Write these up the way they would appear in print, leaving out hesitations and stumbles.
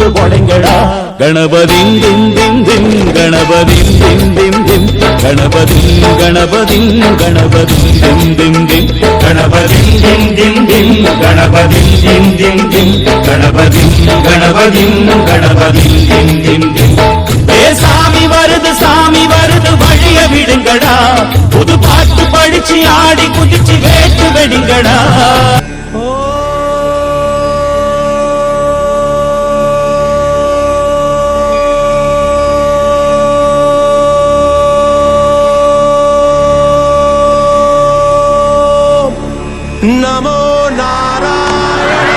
போட்டு கொடைங்கடா. கணபதி திம் திம் திம் கணபதி திம் திம் திம் கணபதி கணபதி கணபதி திம் திம் திம் கணபதி திம் திம் திம் கணபதி திம் திம் திம் கணபதி கணபதி கணபதி திம் திம் திம். சாமி வருது வழிய விடுங்கடா. புது பாட்டு படிச்சு ஆடி குதிச்சு வேட்டு வெடிங்கடா. நமோ நாராயண.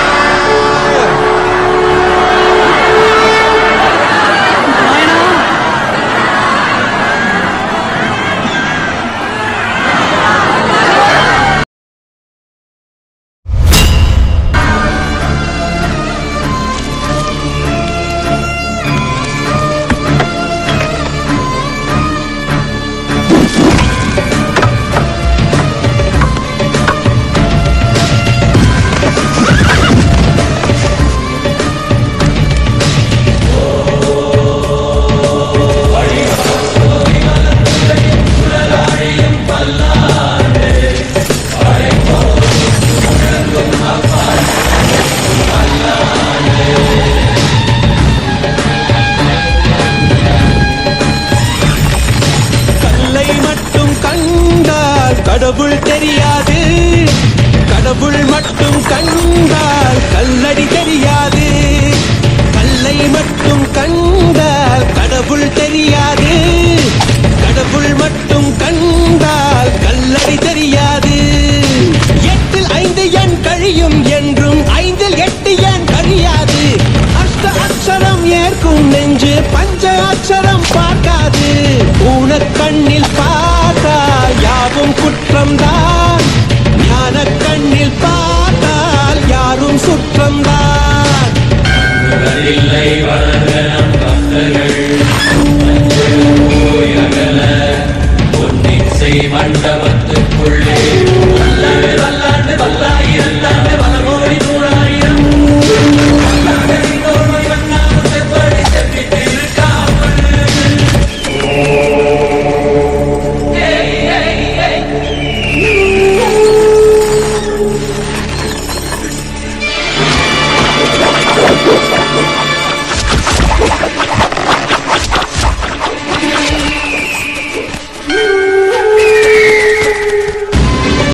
கடவுள் தெரியாது, கடவுள் மட்டும் கண்டால் கல்லடி தெரியாது. கல்லை மட்டும் கண்டால் கடவுள் தெரியாது, கடவுள் மட்டும் கண்டால் கல்லடி தெரியாது. 8ல் 5 எண் கழியும் என்றும் 5ல் 8 எண் கழியாது. அஷ்ட அக்ஷரம் ஏற்கும் நெஞ்சு பஞ்ச அக்ஷரம் பார்க்காது. ஊனக்கண்ணில் பார்த்தால் யாவும் குற்றம்தான், ஞான கண்ணில் பார்த்தால் யாரும் சுற்றம்தான். இல்லை வளர்கனம் பக்தர்கள் பொன்னிசை மண்டபம்